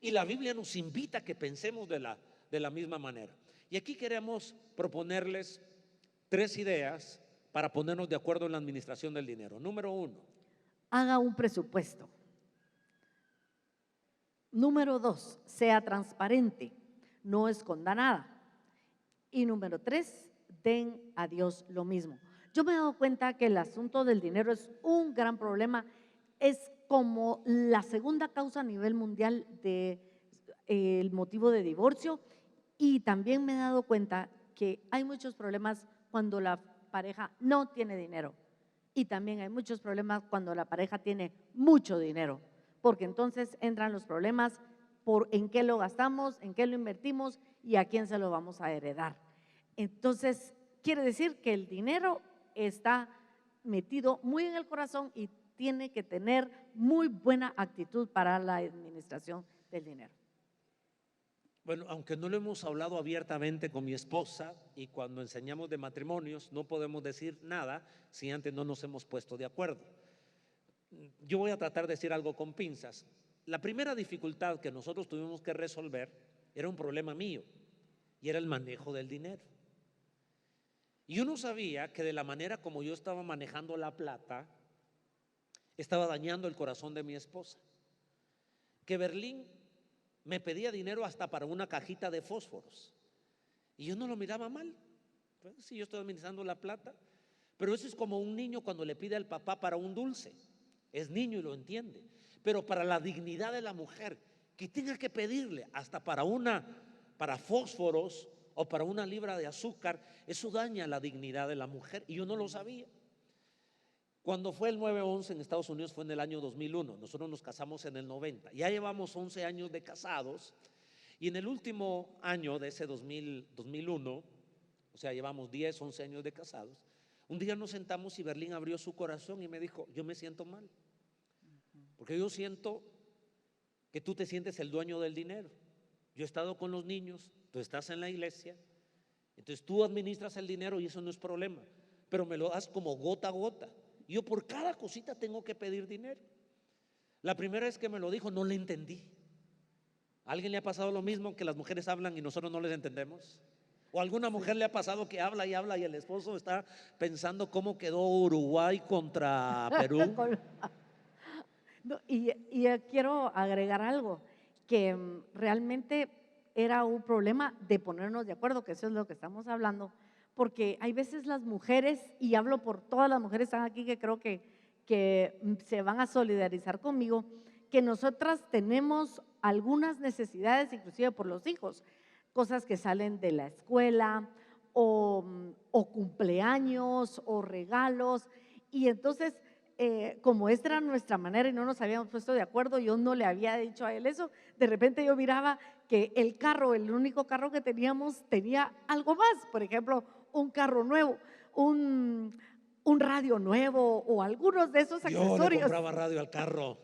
[SPEAKER 1] Y la Biblia nos invita a que pensemos de la misma manera. Y aquí queremos proponerles tres ideas para ponernos de acuerdo en la administración del dinero. Número uno,
[SPEAKER 2] haga un presupuesto. Número dos, sea transparente, no esconda nada. Y número tres, den a Dios lo mismo. Yo me he dado cuenta que el asunto del dinero es un gran problema. Es como la segunda causa a nivel mundial de el motivo de divorcio, y también me he dado cuenta que hay muchos problemas cuando la pareja no tiene dinero, y también hay muchos problemas cuando la pareja tiene mucho dinero, porque entonces entran los problemas por en qué lo gastamos, en qué lo invertimos y a quién se lo vamos a heredar. Entonces quiere decir que el dinero está metido muy en el corazón y tiene que tener muy buena actitud para la administración del dinero.
[SPEAKER 1] bueno, aunque no lo hemos hablado abiertamente con mi esposa, y cuando enseñamos de matrimonios no podemos decir nada si antes no nos hemos puesto de acuerdo. Yo voy a tratar de decir algo con pinzas. La primera dificultad que nosotros tuvimos que resolver era un problema mío, y era el manejo del dinero. Y yo no sabía que de la manera como yo estaba manejando la plata estaba dañando el corazón de mi esposa. Que Berlín me pedía dinero hasta para una cajita de fósforos y yo no lo miraba mal. Pues, si yo estoy administrando la plata, pero eso es como un niño cuando le pide al papá para un dulce. Es niño y lo entiende, pero para la dignidad de la mujer, que tenga que pedirle hasta para fósforos o para una libra de azúcar, eso daña la dignidad de la mujer, y yo no lo sabía. Cuando fue el 9/11 en Estados Unidos fue en el año 2001, nosotros nos casamos en el 90, ya llevamos 11 años de casados, y en el último año de ese 2001, o sea, llevamos 10, 11 años de casados, un día nos sentamos y Berlín abrió su corazón y me dijo, yo me siento mal, porque yo siento que tú te sientes el dueño del dinero. Yo he estado con los niños, tú estás en la iglesia, entonces tú administras el dinero y eso no es problema, pero me lo das como gota a gota. Yo por cada cosita tengo que pedir dinero. La primera vez que me lo dijo no le entendí. ¿A alguien le ha pasado lo mismo, que las mujeres hablan y nosotros no les entendemos? ¿O a alguna mujer le ha pasado que habla y habla y el esposo está pensando cómo quedó Uruguay contra Perú?
[SPEAKER 2] No, y quiero agregar algo, que realmente era un problema de ponernos de acuerdo, que eso es lo que estamos hablando, porque hay veces las mujeres, y hablo por todas las mujeres que están aquí, que creo que que se van a solidarizar conmigo, que nosotras tenemos algunas necesidades, inclusive por los hijos, cosas que salen de la escuela o cumpleaños o regalos. Y entonces, como esta era nuestra manera y no nos habíamos puesto de acuerdo, yo no le había dicho a él eso, de repente yo miraba que el carro, el único carro que teníamos, tenía algo más, por ejemplo, un carro nuevo, un radio nuevo o algunos de esos
[SPEAKER 1] Yo le
[SPEAKER 2] accesorios.
[SPEAKER 1] compraba radio al carro.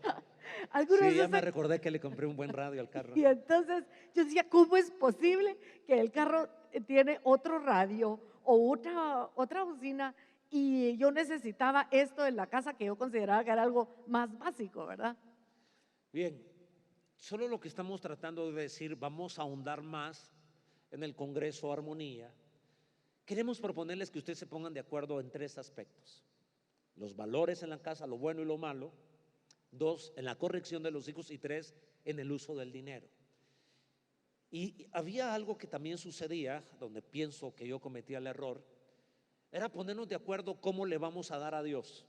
[SPEAKER 2] Algunos
[SPEAKER 1] Sí,
[SPEAKER 2] de
[SPEAKER 1] ya
[SPEAKER 2] esos.
[SPEAKER 1] me recordé que le compré un buen radio al carro.
[SPEAKER 2] Y entonces yo decía, ¿cómo es posible que el carro tiene otro radio o otra bocina y yo necesitaba esto en la casa que yo consideraba que era algo más básico, ¿verdad?
[SPEAKER 1] Bien, solo lo que estamos tratando de decir, vamos a ahondar más en el Congreso Armonía. Queremos proponerles que ustedes se pongan de acuerdo en 3 aspectos: los valores en la casa, lo bueno y lo malo; 2, en la corrección de los hijos; y 3, en el uso del dinero. Y había algo que también sucedía, donde pienso que yo cometía el error, era ponernos de acuerdo cómo le vamos a dar a Dios.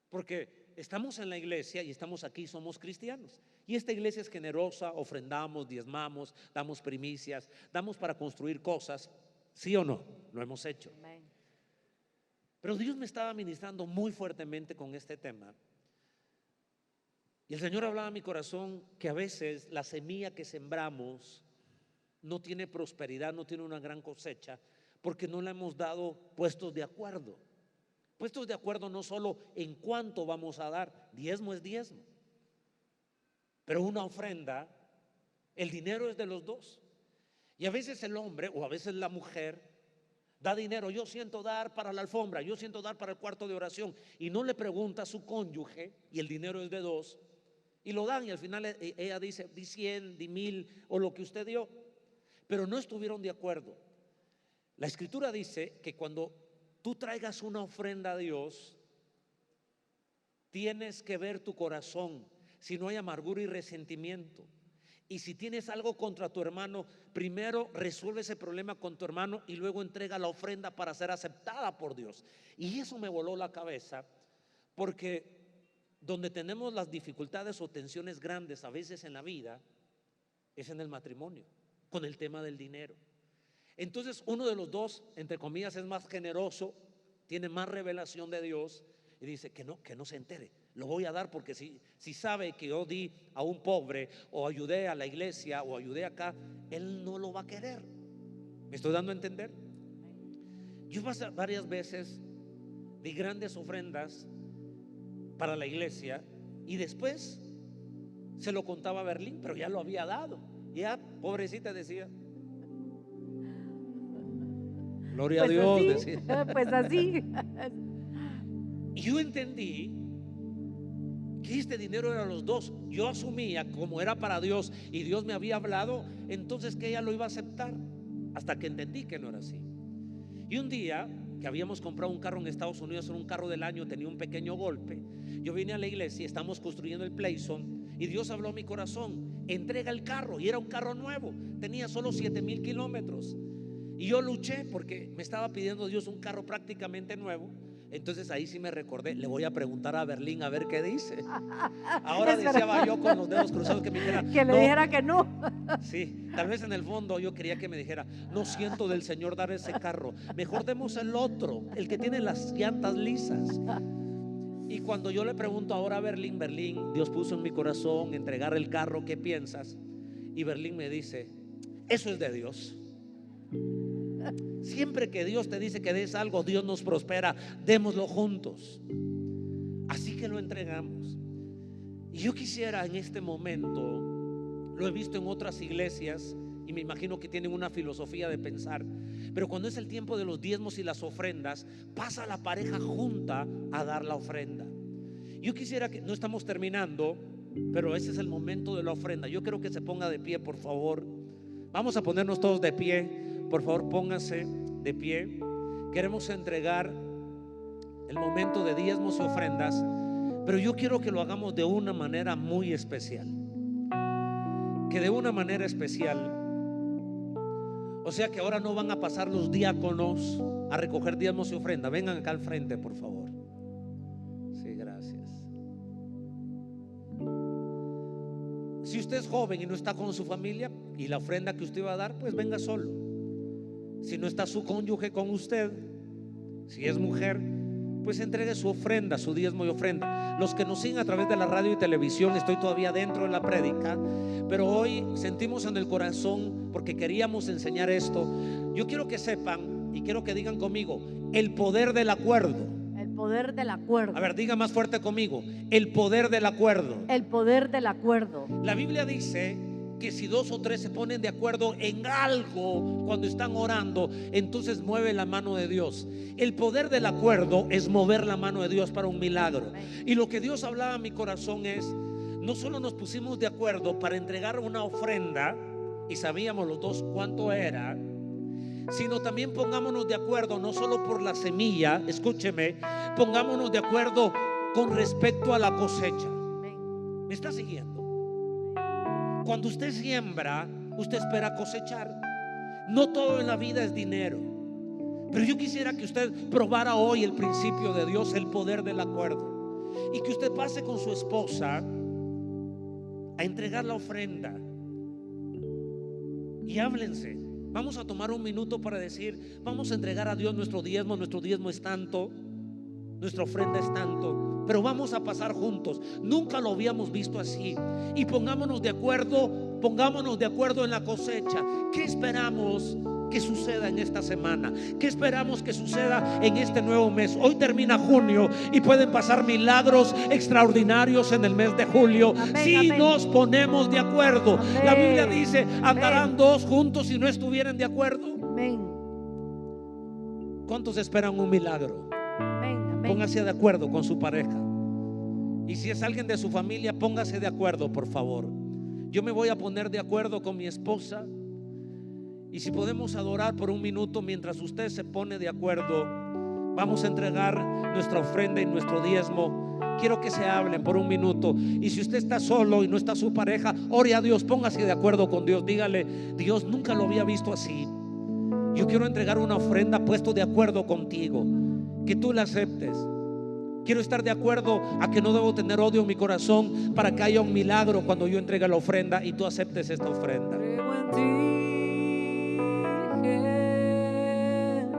[SPEAKER 1] Porque estamos en la iglesia y estamos aquí, somos cristianos. Y esta iglesia es generosa, ofrendamos, diezmamos, damos primicias, damos para construir cosas, ¿sí o no? Lo hemos hecho.
[SPEAKER 2] Amén.
[SPEAKER 1] Pero Dios me estaba ministrando muy fuertemente con este tema. Y el Señor hablaba a mi corazón que a veces la semilla que sembramos no tiene prosperidad, no tiene una gran cosecha, porque no la hemos dado puestos de acuerdo. Puestos de acuerdo no solo en cuánto vamos a dar, diezmo es diezmo, pero una ofrenda, el dinero es de los dos. Y a veces el hombre o a veces la mujer da dinero, yo siento dar para la alfombra, yo siento dar para el cuarto de oración, y no le pregunta a su cónyuge, y el dinero es de dos, y lo dan, y al final ella dice, di 100, di 1000 o lo que usted dio, pero no estuvieron de acuerdo. La escritura dice que cuando tú traigas una ofrenda a Dios, tienes que ver tu corazón, si no hay amargura y resentimiento. Y si tienes algo contra tu hermano, primero resuelve ese problema con tu hermano y luego entrega la ofrenda para ser aceptada por Dios. Y eso me voló la cabeza, porque donde tenemos las dificultades o tensiones grandes a veces en la vida es en el matrimonio, con el tema del dinero. Entonces uno de los dos, entre comillas, es más generoso, tiene más revelación de Dios y dice que no se entere, lo voy a dar, porque si sabe que yo di a un pobre o ayudé a la iglesia o ayudé acá, él no lo va a querer. ¿Me estoy dando a entender? Yo varias veces di grandes ofrendas para la iglesia y después se lo contaba a Berlín, pero ya lo había dado. Ya, pobrecita, decía, gloria a
[SPEAKER 2] Pues
[SPEAKER 1] Dios,
[SPEAKER 2] así,
[SPEAKER 1] decía.
[SPEAKER 2] pues así.
[SPEAKER 1] Y yo entendí que este dinero era los dos. Yo asumía como era para Dios y Dios me había hablado, entonces que ella lo iba a aceptar, hasta que entendí que no era así. Y un día que habíamos comprado un carro en Estados Unidos, era un carro del año, tenía un pequeño golpe. Yo vine a la iglesia, estamos construyendo el Playson y Dios habló a mi corazón, entrega el carro. Y era un carro nuevo, tenía solo 7,000 kilómetros. Y yo luché porque me estaba pidiendo Dios un carro prácticamente nuevo. Entonces ahí sí me recordé, le voy a preguntar a Berlín a ver qué dice. Ahora deseaba yo con los dedos cruzados que me dijera
[SPEAKER 2] Que le dijera que no.
[SPEAKER 1] Sí, tal vez en el fondo yo quería que me dijera, no siento del Señor dar ese carro, mejor demos el otro, el que tiene las llantas lisas. Y cuando yo le pregunto ahora a Berlín, Dios puso en mi corazón entregar el carro, ¿qué piensas? Y Berlín me dice, eso es de Dios. Siempre que Dios te dice que des algo, Dios nos prospera, démoslo juntos. Así que lo entregamos. Y yo quisiera en este momento, lo he visto en otras iglesias y me imagino que tienen una filosofía de pensar, pero cuando es el tiempo de los diezmos y las ofrendas, pasa la pareja junta a dar la ofrenda. Yo quisiera que, no estamos terminando, pero ese es el momento de la ofrenda. Yo quiero que se ponga de pie, por favor. Vamos a ponernos todos de pie. Por favor, póngase de pie. Queremos entregar el momento de diezmos y ofrendas, pero yo quiero que lo hagamos de una manera muy especial. Que de una manera especial, o sea que ahora no van a pasar los diáconos a recoger diezmos y ofrendas. Vengan acá al frente, por favor. Si usted es joven y no está con su familia, y la ofrenda que usted va a dar, pues venga solo. Si no está su cónyuge con usted, si es mujer, pues entregue su ofrenda, su diezmo y ofrenda. Los que nos siguen a través de la radio y televisión, estoy todavía dentro de la prédica, pero hoy sentimos en el corazón, porque queríamos enseñar esto. Yo quiero que sepan y quiero que digan conmigo: el poder del acuerdo.
[SPEAKER 2] El poder del acuerdo.
[SPEAKER 1] A ver, diga más fuerte conmigo: el poder del acuerdo.
[SPEAKER 2] El poder del acuerdo.
[SPEAKER 1] La Biblia dice que si 2 o 3 se ponen de acuerdo en algo cuando están orando, entonces mueve la mano de Dios. El poder del acuerdo es mover la mano de Dios para un milagro. Y lo que Dios hablaba a mi corazón es: no solo nos pusimos de acuerdo para entregar una ofrenda y sabíamos los dos cuánto era, sino también pongámonos de acuerdo no solo por la semilla, escúcheme, pongámonos de acuerdo con respecto a la cosecha. ¿Me está siguiendo? Cuando usted siembra, usted espera cosechar. No todo en la vida es dinero, pero yo quisiera que usted probara hoy el principio de Dios, el poder del acuerdo, y que usted pase con su esposa a entregar la ofrenda y háblense. Vamos a tomar un minuto para decir: vamos a entregar a Dios nuestro diezmo es tanto, nuestra ofrenda es tanto, pero vamos a pasar juntos. Nunca lo habíamos visto así. Y pongámonos de acuerdo en la cosecha. ¿Qué esperamos que suceda en esta semana? ¿Qué esperamos que suceda en este nuevo mes? Hoy termina junio y pueden pasar milagros extraordinarios en el mes de julio.
[SPEAKER 2] Amén,
[SPEAKER 1] si
[SPEAKER 2] amén.
[SPEAKER 1] nos ponemos de acuerdo.
[SPEAKER 2] Amén.
[SPEAKER 1] La Biblia dice: andarán
[SPEAKER 2] Amén.
[SPEAKER 1] 2 juntos si no estuvieran de acuerdo.
[SPEAKER 2] Amén.
[SPEAKER 1] ¿Cuántos esperan un milagro?
[SPEAKER 2] Amén. Amén.
[SPEAKER 1] Póngase de acuerdo con su pareja. Y si es alguien de su familia, póngase de acuerdo, por favor. Yo me voy a poner de acuerdo con mi esposa. Y si podemos adorar por un minuto mientras usted se pone de acuerdo, vamos a entregar nuestra ofrenda y nuestro diezmo. Quiero que se hablen por un minuto. Y si usted está solo y no está su pareja, ore a Dios, póngase de acuerdo con Dios. Dígale: Dios, nunca lo había visto así. Yo quiero entregar una ofrenda puesto de acuerdo contigo, que tú la aceptes. Quiero estar de acuerdo a que no debo tener odio en mi corazón, para que haya un milagro cuando yo entregue la ofrenda y tú aceptes esta ofrenda.
[SPEAKER 3] Creo en ti,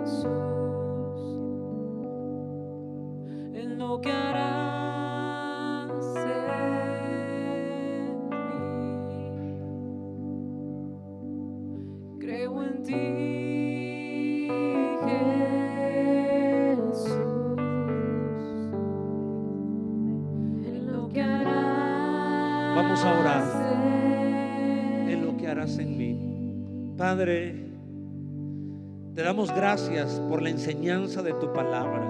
[SPEAKER 3] Jesús, en lo que harás en mí. Creo en ti, Jesús, en lo que harás.
[SPEAKER 1] Vamos a orar.
[SPEAKER 3] en
[SPEAKER 1] En lo que harás en mí. Padre, te damos gracias por la enseñanza de tu palabra,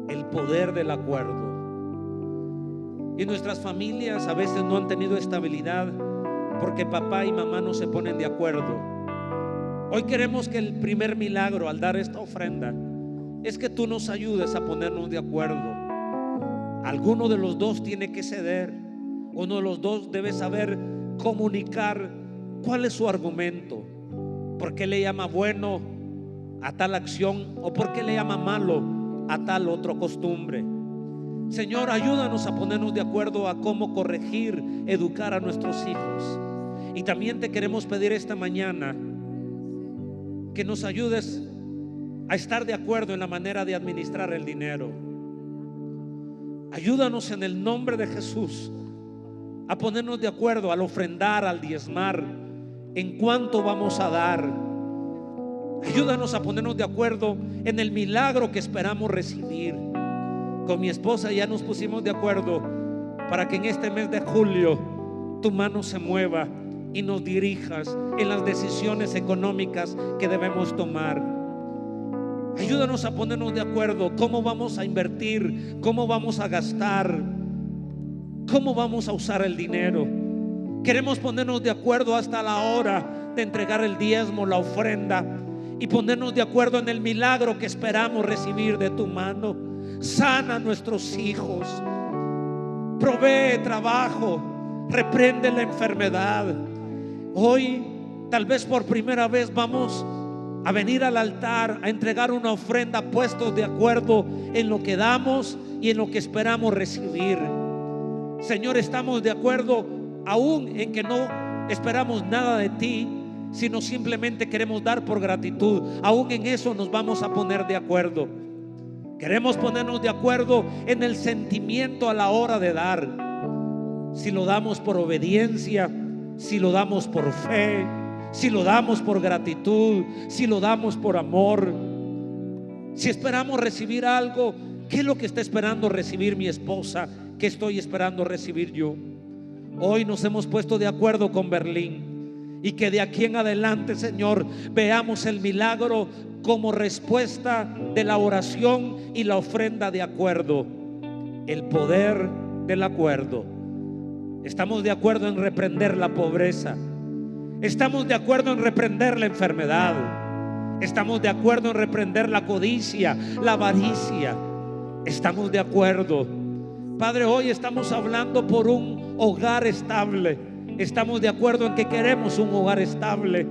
[SPEAKER 1] el poder del acuerdo. Y nuestras familias a veces no han tenido estabilidad porque papá y mamá no se ponen de acuerdo. Hoy queremos que el primer milagro al dar esta ofrenda es que tú nos ayudes a ponernos de acuerdo. Alguno de los dos tiene que ceder. Uno de los dos debe saber comunicar cuál es su argumento. ¿Por qué le llama bueno a tal acción? ¿O por qué le llama malo a tal otra costumbre? Señor, ayúdanos a ponernos de acuerdo a cómo corregir, educar a nuestros hijos. Y también te queremos pedir esta mañana que nos ayudes a estar de acuerdo en la manera de administrar el dinero. Ayúdanos en el nombre de Jesús a ponernos de acuerdo al ofrendar, al diezmar, en cuánto vamos a dar. Ayúdanos a ponernos de acuerdo en el milagro que esperamos recibir. Con mi esposa ya nos pusimos de acuerdo para que en este mes de julio tu mano se mueva y nos dirijas en las decisiones económicas que debemos tomar. Ayúdanos a ponernos de acuerdo cómo vamos a invertir, cómo vamos a gastar, cómo vamos a usar el dinero. Queremos ponernos de acuerdo hasta la hora de entregar el diezmo, la ofrenda, y ponernos de acuerdo en el milagro que esperamos recibir de tu mano. Sana a nuestros hijos, provee trabajo, reprende la enfermedad. Hoy, tal vez por primera vez, vamos a venir al altar a entregar una ofrenda puestos de acuerdo en lo que damos y en lo que esperamos recibir. Señor, estamos de acuerdo aún en que no esperamos nada de ti, sino simplemente queremos dar por gratitud, aún en eso nos vamos a poner de acuerdo. Queremos ponernos de acuerdo en el sentimiento a la hora de dar. Si lo damos por obediencia, si lo damos por fe, si lo damos por gratitud, si lo damos por amor. Si esperamos recibir algo, ¿qué es lo que está esperando recibir mi esposa? ¿Qué estoy esperando recibir yo? Hoy nos hemos puesto de acuerdo con Berlín, y que de aquí en adelante, Señor, veamos el milagro como respuesta de la oración y la ofrenda de acuerdo. El poder del acuerdo. Estamos de acuerdo en reprender la pobreza. Estamos de acuerdo en reprender la enfermedad. Estamos de acuerdo en reprender la codicia, la avaricia. Estamos de acuerdo. Padre, hoy estamos hablando por un hogar estable. Estamos de acuerdo en que queremos un hogar estable,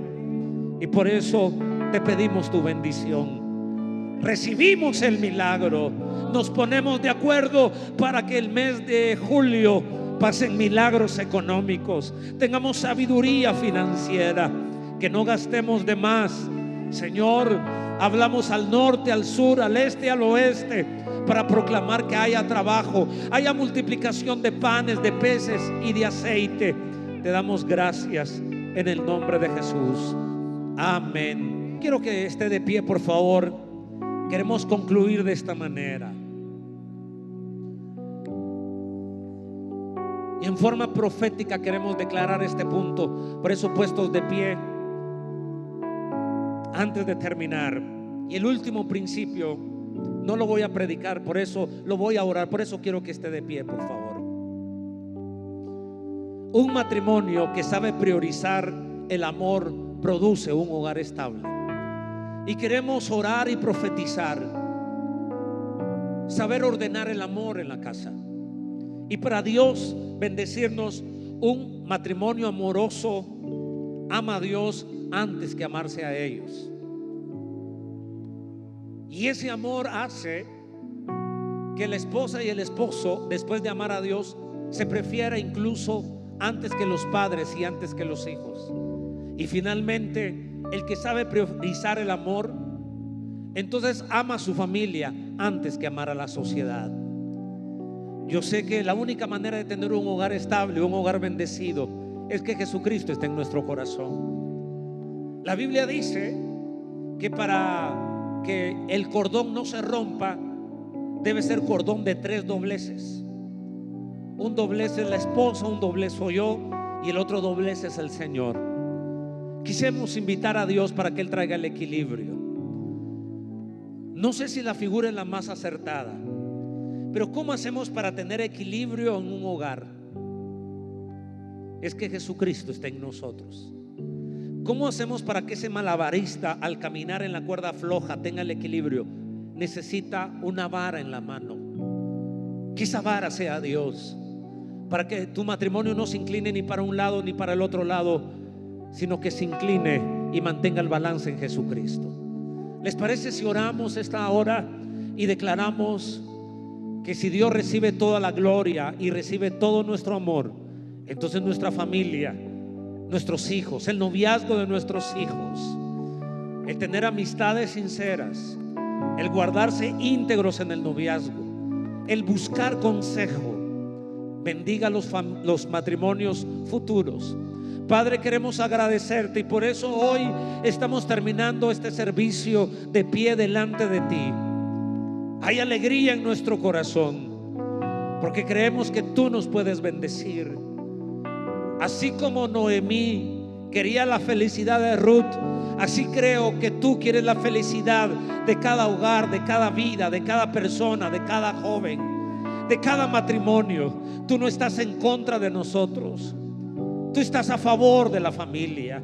[SPEAKER 1] y por eso te pedimos tu bendición. Recibimos el milagro. Nos ponemos de acuerdo para que el mes de julio pasen milagros económicos, tengamos sabiduría financiera, que no gastemos de más. Señor, hablamos al norte, al sur, al este, al oeste, para proclamar que haya trabajo, haya multiplicación de panes, de peces y de aceite. Te damos gracias en el nombre de Jesús. Amén. Quiero que esté de pie, por favor. Queremos concluir de esta manera. Y en forma profética queremos declarar este punto. Por eso, puestos de pie, antes de terminar. Y el último principio no lo voy a predicar, por eso lo voy a orar. Por eso quiero que esté de pie, por favor. Un matrimonio que sabe priorizar el amor produce un hogar estable. Y queremos orar y profetizar, saber ordenar el amor en la casa, y para Dios bendecirnos. Un matrimonio amoroso ama a Dios antes que amarse a ellos, y ese amor hace que la esposa y el esposo, después de amar a Dios, se prefiera incluso antes que los padres y antes que los hijos. Y finalmente, el que sabe priorizar el amor, entonces ama a su familia antes que amar a la sociedad. Yo sé que la única manera de tener un hogar estable, un hogar bendecido, es que Jesucristo esté en nuestro corazón. La Biblia dice que para que el cordón no se rompa, debe ser cordón de 3 dobleces. Un doblez es la esposa, un doblez soy yo, y el otro doblez es el Señor. Quisiéramos invitar a Dios para que Él traiga el equilibrio. No sé si la figura es la más acertada, pero ¿cómo hacemos para tener equilibrio en un hogar? Es que Jesucristo esté en nosotros. ¿Cómo hacemos para que ese malabarista, al caminar en la cuerda floja, tenga el equilibrio? Necesita una vara en la mano. Que esa vara sea Dios, para que tu matrimonio no se incline ni para un lado ni para el otro lado, sino que se incline y mantenga el balance en Jesucristo. ¿Les parece si oramos esta hora y declaramos que si Dios recibe toda la gloria y recibe todo nuestro amor, entonces nuestra familia, nuestros hijos, el noviazgo de nuestros hijos, el tener amistades sinceras, el guardarse íntegros en el noviazgo, el buscar consejo, bendiga los matrimonios futuros? Padre, queremos agradecerte, y por eso hoy estamos terminando este servicio de pie delante de ti. Hay alegría en nuestro corazón, porque creemos que tú nos puedes bendecir. Así como Noemí quería la felicidad de Ruth, así creo que tú quieres la felicidad de cada hogar, de cada vida, de cada persona, de cada joven, de cada matrimonio. Tú no estás en contra de nosotros, tú estás a favor de la familia.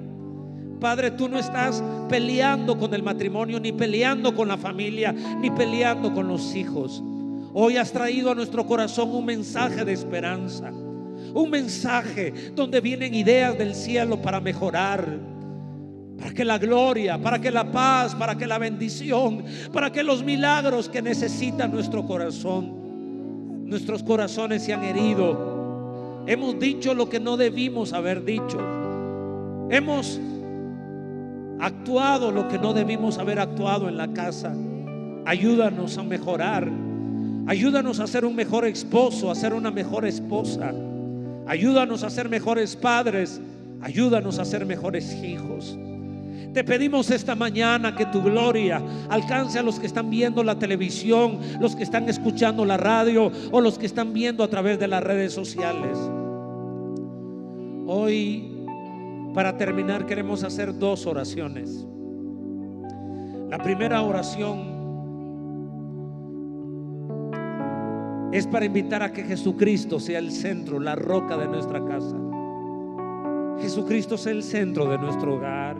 [SPEAKER 1] Padre, tú no estás peleando con el matrimonio, ni peleando con la familia, ni peleando con los hijos. Hoy has traído a nuestro corazón un mensaje de esperanza, un mensaje donde vienen ideas del cielo para mejorar, para que la gloria, para que la paz, para que la bendición, para que los milagros que necesita nuestro corazón. Nuestros corazones se han herido Hemos dicho lo que no debimos haber dicho. Hemos actuado lo que no debimos haber actuado en la casa. Ayúdanos a mejorar. Ayúdanos a ser un mejor esposo, a ser una mejor esposa. Ayúdanos a ser mejores padres. Ayúdanos a ser mejores hijos. Te pedimos esta mañana que tu gloria alcance a los que están viendo la televisión, los que están escuchando la radio o los que están viendo a través de las redes sociales. Hoy, para terminar, queremos hacer 2 oraciones. La primera oración es para invitar a que Jesucristo sea el centro, la roca de nuestra casa. Jesucristo sea el centro de nuestro hogar,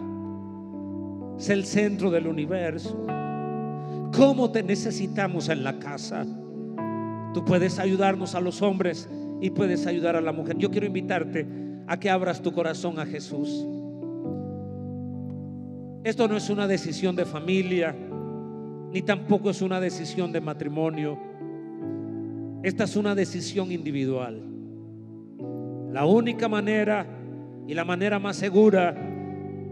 [SPEAKER 1] sea el centro del universo. ¿Cómo te necesitamos en la casa? Tú puedes ayudarnos a los hombres y puedes ayudar a la mujer. Yo quiero invitarte a que abras tu corazón a Jesús. Esto no es una decisión de familia, ni tampoco es una decisión de matrimonio. Esta es una decisión individual. La única manera y la manera más segura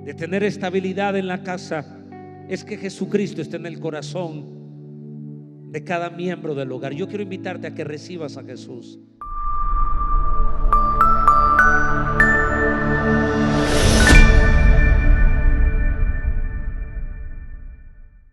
[SPEAKER 1] de tener estabilidad en la casa es que Jesucristo esté en el corazón de cada miembro del hogar. Yo quiero invitarte a que recibas a Jesús.